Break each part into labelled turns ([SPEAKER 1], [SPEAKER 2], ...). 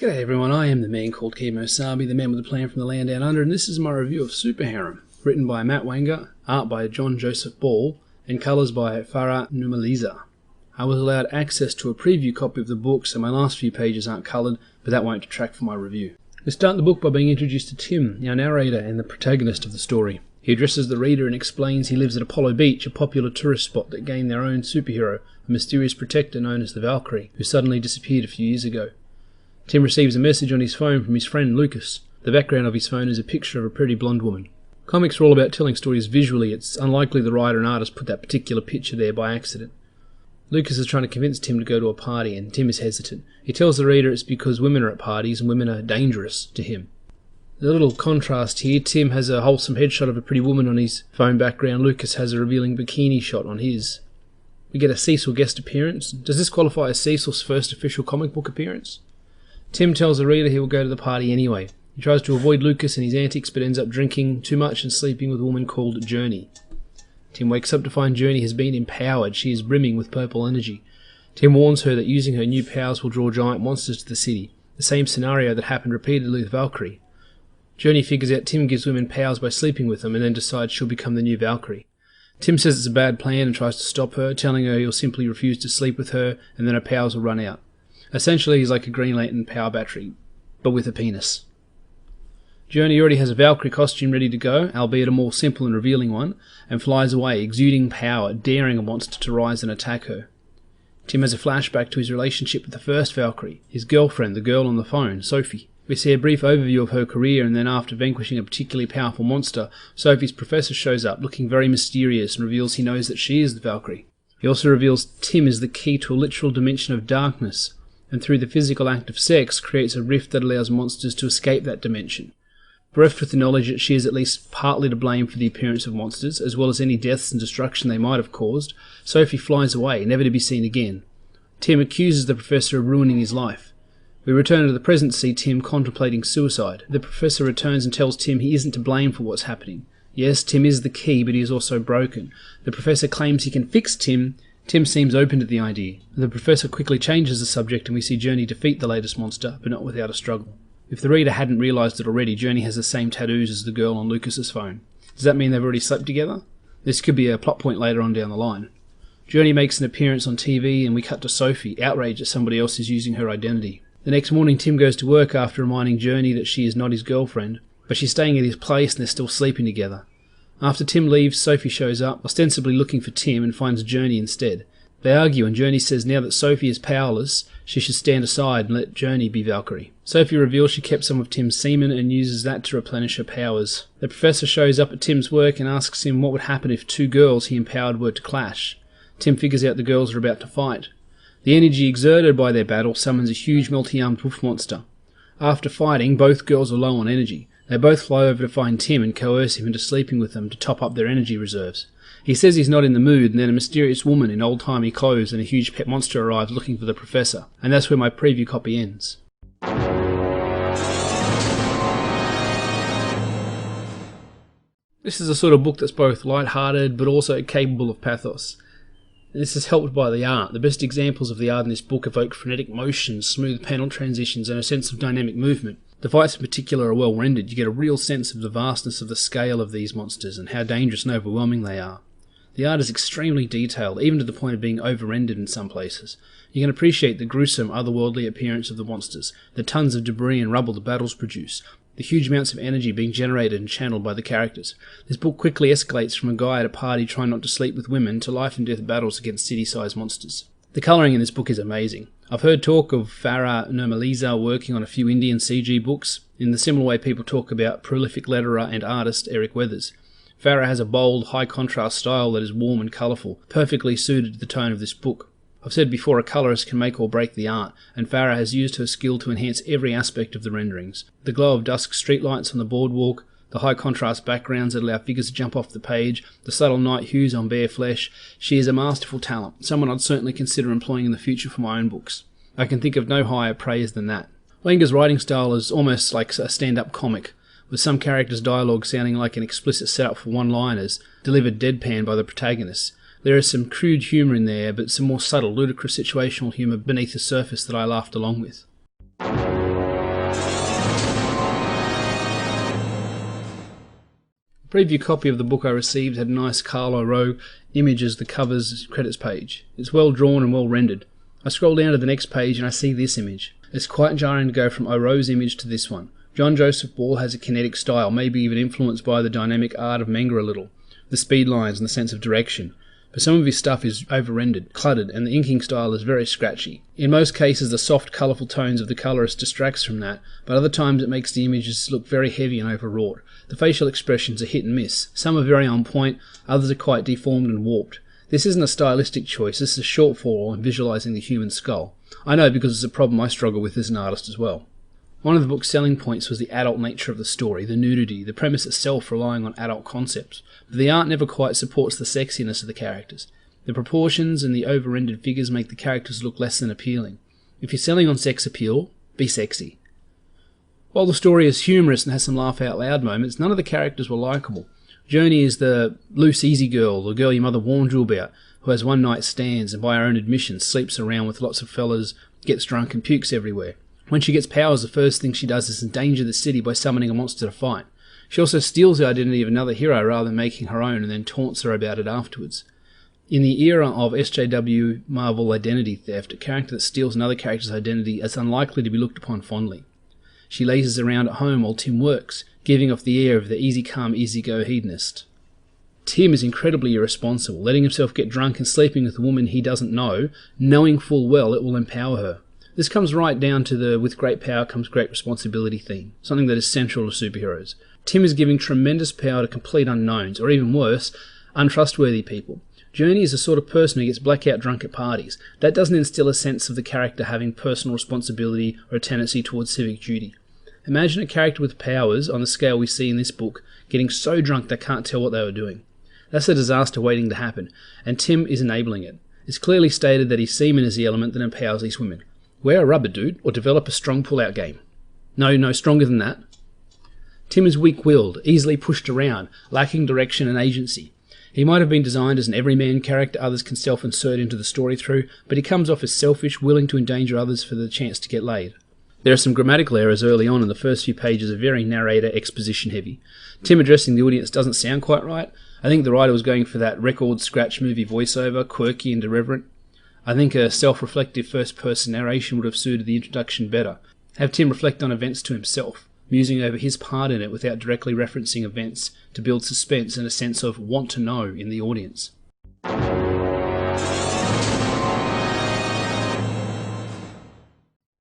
[SPEAKER 1] G'day everyone, I am the man called Kemosabe, the man with a plan from the land down under, and this is my review of Super Harem, written by Matt Wenger, art by John Joseph Ball, and colours by Farah Numaliza. I was allowed access to a preview copy of the book, so my last few pages aren't coloured, but that won't detract from my review. We start the book by being introduced to Tim, our narrator and the protagonist of the story. He addresses the reader and explains he lives at Apollo Beach, a popular tourist spot that gained their own superhero, a mysterious protector known as the Valkyrie, who suddenly disappeared a few years ago. Tim receives a message on his phone from his friend Lucas. The background of his phone is a picture of a pretty blonde woman. Comics are all about telling stories visually. It's unlikely the writer and artist put that particular picture there by accident. Lucas is trying to convince Tim to go to a party, and Tim is hesitant. He tells the reader it's because women are at parties and women are dangerous to him. A little contrast here. Tim has a wholesome headshot of a pretty woman on his phone background. Lucas has a revealing bikini shot on his. We get a Cecil guest appearance. Does this qualify as Cecil's first official comic book appearance? Tim tells the reader he will go to the party anyway. He tries to avoid Lucas and his antics but ends up drinking too much and sleeping with a woman called Journey. Tim wakes up to find Journey has been empowered. She is brimming with purple energy. Tim warns her that using her new powers will draw giant monsters to the city, the same scenario that happened repeatedly with Valkyrie. Journey figures out Tim gives women powers by sleeping with them and then decides she'll become the new Valkyrie. Tim says it's a bad plan and tries to stop her, telling her he'll simply refuse to sleep with her and then her powers will run out. Essentially, he's like a Green Lantern power battery, but with a penis. Journey already has a Valkyrie costume ready to go, albeit a more simple and revealing one, and flies away, exuding power, daring a monster to rise and attack her. Tim has a flashback to his relationship with the first Valkyrie, his girlfriend, the girl on the phone, Sophie. We see a brief overview of her career, and then after vanquishing a particularly powerful monster, Sophie's professor shows up, looking very mysterious, and reveals he knows that she is the Valkyrie. He also reveals Tim is the key to a literal dimension of darkness, and through the physical act of sex creates a rift that allows monsters to escape that dimension. Bereft with the knowledge that she is at least partly to blame for the appearance of monsters, as well as any deaths and destruction they might have caused, Sophie flies away, never to be seen again. Tim accuses the professor of ruining his life. We return to the present to see Tim contemplating suicide. The professor returns and tells Tim he isn't to blame for what's happening. Yes, Tim is the key, but he is also broken. The professor claims he can fix Tim. Tim seems open to the idea. The professor quickly changes the subject and we see Journey defeat the latest monster, but not without a struggle. If the reader hadn't realised it already, Journey has the same tattoos as the girl on Lucas's phone. Does that mean they've already slept together? This could be a plot point later on down the line. Journey makes an appearance on TV and we cut to Sophie, outraged that somebody else is using her identity. The next morning Tim goes to work after reminding Journey that she is not his girlfriend, but she's staying at his place and they're still sleeping together. After Tim leaves, Sophie shows up, ostensibly looking for Tim, and finds Journey instead. They argue and Journey says now that Sophie is powerless, she should stand aside and let Journey be Valkyrie. Sophie reveals she kept some of Tim's semen and uses that to replenish her powers. The professor shows up at Tim's work and asks him what would happen if two girls he empowered were to clash. Tim figures out the girls are about to fight. The energy exerted by their battle summons a huge multi-armed wolf monster. After fighting, both girls are low on energy. They both fly over to find Tim and coerce him into sleeping with them to top up their energy reserves. He says he's not in the mood, and then a mysterious woman in old-timey clothes and a huge pet monster arrives looking for the professor, and that's where my preview copy ends. This is a sort of book that's both light-hearted but also capable of pathos. This is helped by the art. The best examples of the art in this book evoke frenetic motions, smooth panel transitions, and a sense of dynamic movement. The fights in particular are well rendered. You get a real sense of the vastness of the scale of these monsters and how dangerous and overwhelming they are. The art is extremely detailed, even to the point of being over-rendered in some places. You can appreciate the gruesome, otherworldly appearance of the monsters, the tons of debris and rubble the battles produce, the huge amounts of energy being generated and channeled by the characters. This book quickly escalates from a guy at a party trying not to sleep with women to life and death battles against city-sized monsters. The colouring in this book is amazing. I've heard talk of Farah Numaliza working on a few Indian CG books, in the similar way people talk about prolific letterer and artist Eric Weathers. Farah has a bold, high-contrast style that is warm and colourful, perfectly suited to the tone of this book. I've said before a colourist can make or break the art, and Farah has used her skill to enhance every aspect of the renderings. The glow of dusk streetlights on the boardwalk, the high-contrast backgrounds that allow figures to jump off the page, the subtle night hues on bare flesh. She is a masterful talent, someone I'd certainly consider employing in the future for my own books. I can think of no higher praise than that. Wenger's writing style is almost like a stand-up comic, with some characters' dialogue sounding like an explicit setup for one-liners, delivered deadpan by the protagonists. There is some crude humour in there, but some more subtle, ludicrous situational humour beneath the surface that I laughed along with. Preview copy of the book I received had a nice Carl O'Rourke image as the cover's credits page. It's well drawn and well rendered. I scroll down to the next page and I see this image. It's quite jarring to go from O'Rourke's image to this one. John Joseph Ball has a kinetic style, maybe even influenced by the dynamic art of Wenger a little, the speed lines and the sense of direction. But some of his stuff is over-rendered, cluttered, and the inking style is very scratchy. In most cases, the soft, colourful tones of the colourist distracts from that, but other times it makes the images look very heavy and overwrought. The facial expressions are hit and miss. Some are very on point, others are quite deformed and warped. This isn't a stylistic choice, this is a shortfall in visualising the human skull. I know because it's a problem I struggle with as an artist as well. One of the book's selling points was the adult nature of the story, the nudity, the premise itself relying on adult concepts, but the art never quite supports the sexiness of the characters. The proportions and the over-rendered figures make the characters look less than appealing. If you're selling on sex appeal, be sexy. While the story is humorous and has some laugh-out-loud moments, none of the characters were likeable. Journey is the loose, easy girl, the girl your mother warned you about, who has one-night stands and by her own admission sleeps around with lots of fellas, gets drunk and pukes everywhere. When she gets powers, the first thing she does is endanger the city by summoning a monster to fight. She also steals the identity of another hero rather than making her own and then taunts her about it afterwards. In the era of SJW Marvel identity theft, a character that steals another character's identity is unlikely to be looked upon fondly. She lazes around at home while Tim works, giving off the air of the easy come, easy go hedonist. Tim is incredibly irresponsible, letting himself get drunk and sleeping with a woman he doesn't know, knowing full well it will empower her. This comes right down to the with great power comes great responsibility theme, something that is central to superheroes. Tim is giving tremendous power to complete unknowns, or even worse, untrustworthy people. Journey is the sort of person who gets blackout drunk at parties. That doesn't instill a sense of the character having personal responsibility or a tendency towards civic duty. Imagine a character with powers, on the scale we see in this book, getting so drunk they can't tell what they were doing. That's a disaster waiting to happen, and Tim is enabling it. It's clearly stated that his semen is the element that empowers these women. Wear a rubber, dude, or develop a strong pull-out game. No, stronger than that. Tim is weak-willed, easily pushed around, lacking direction and agency. He might have been designed as an everyman character others can self-insert into the story through, but he comes off as selfish, willing to endanger others for the chance to get laid. There are some grammatical errors early on, and the first few pages are very narrator exposition heavy. Tim addressing the audience doesn't sound quite right. I think the writer was going for that record scratch movie voiceover, quirky and irreverent. I think a self-reflective first-person narration would have suited the introduction better. Have Tim reflect on events to himself, musing over his part in it without directly referencing events to build suspense and a sense of want to know in the audience.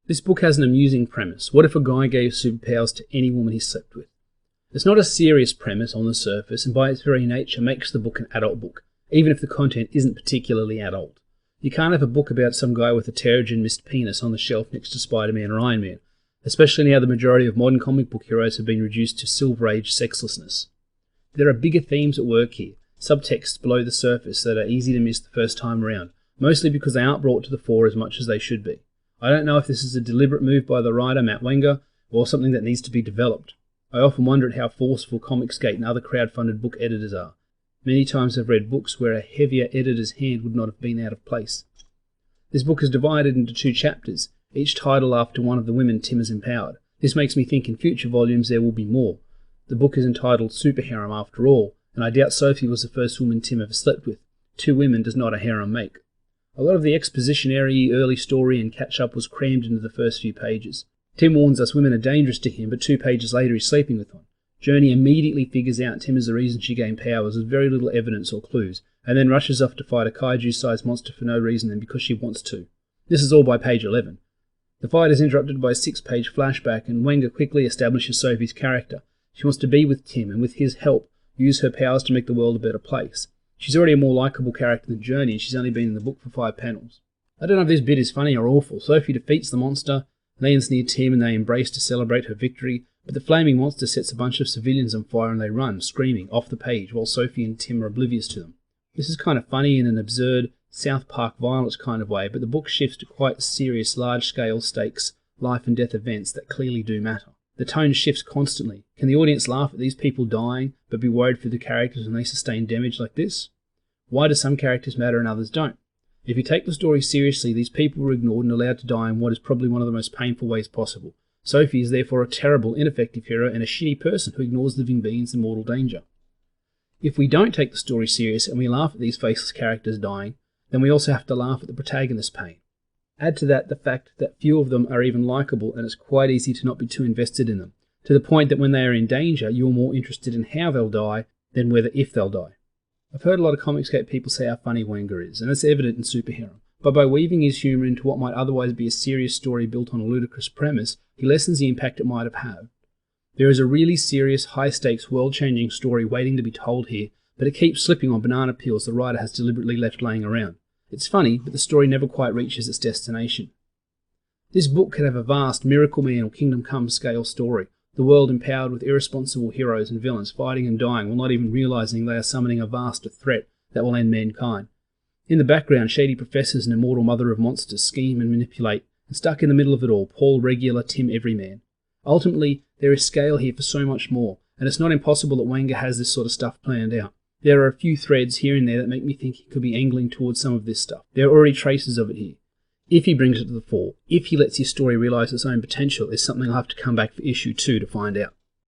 [SPEAKER 1] This book has an amusing premise. What if a guy gave superpowers to any woman he slept with? It's not a serious premise on the surface, and by its very nature makes the book an adult book, even if the content isn't particularly adult. You can't have a book about some guy with a pterogen missed penis on the shelf next to Spider-Man or Iron Man, especially now the majority of modern comic book heroes have been reduced to Silver Age sexlessness. There are bigger themes at work here, subtexts below the surface that are easy to miss the first time around, mostly because they aren't brought to the fore as much as they should be. I don't know if this is a deliberate move by the writer, Matt Wenger, or something that needs to be developed. I often wonder at how forceful Comicsgate and other crowd-funded book editors are. Many times I've read books where a heavier editor's hand would not have been out of place. This book is divided into 2 chapters, each title after one of the women Tim has empowered. This makes me think in future volumes there will be more. The book is entitled Super Harem after all, and I doubt Sophie was the first woman Tim ever slept with. 2 women does not a harem make. A lot of the expositionary early story and catch-up was crammed into the first few pages. Tim warns us women are dangerous to him, but 2 pages later he's sleeping with one. Journey immediately figures out Tim is the reason she gained powers with very little evidence or clues, and then rushes off to fight a kaiju-sized monster for no reason and because she wants to. This is all by page 11. The fight is interrupted by a 6-page flashback, and Wenger quickly establishes Sophie's character. She wants to be with Tim, and with his help, use her powers to make the world a better place. She's already a more likeable character than Journey, and she's only been in the book for 5 panels. I don't know if this bit is funny or awful. Sophie defeats the monster, lands near Tim, and they embrace to celebrate her victory, but the flaming monster sets a bunch of civilians on fire and they run, screaming, off the page, while Sophie and Tim are oblivious to them. This is kind of funny in an absurd, South Park violence kind of way, but the book shifts to quite serious, large-scale stakes, life and death events that clearly do matter. The tone shifts constantly. Can the audience laugh at these people dying, but be worried for the characters when they sustain damage like this? Why do some characters matter and others don't? If you take the story seriously, these people were ignored and allowed to die in what is probably one of the most painful ways possible. Sophie is therefore a terrible, ineffective hero and a shitty person who ignores living beings in mortal danger. If we don't take the story serious and we laugh at these faceless characters dying, then we also have to laugh at the protagonist's pain. Add to that the fact that few of them are even likeable, and it's quite easy to not be too invested in them, to the point that when they are in danger, you're more interested in how they'll die than whether if they'll die. I've heard a lot of Comicsgate people say how funny Wenger is, and it's evident in Super Harem, but by weaving his humour into what might otherwise be a serious story built on a ludicrous premise, he lessens the impact it might have had. There is a really serious, high-stakes, world-changing story waiting to be told here, but it keeps slipping on banana peels the writer has deliberately left laying around. It's funny, but the story never quite reaches its destination. This book could have a vast Miracle Man or Kingdom Come scale story, the world empowered with irresponsible heroes and villains fighting and dying while not even realizing they are summoning a vaster threat that will end mankind. In the background, shady professors and immortal mother of monsters scheme and manipulate, and stuck in the middle of it all, Paul Regular, Tim Everyman. Ultimately, there is scale here for so much more, and it's not impossible that Wenger has this sort of stuff planned out. There are a few threads here and there that make me think he could be angling towards some of this stuff. There are already traces of it here. If he brings it to the fore, if he lets his story realise its own potential, is something I'll have to come back for issue 2 to find out.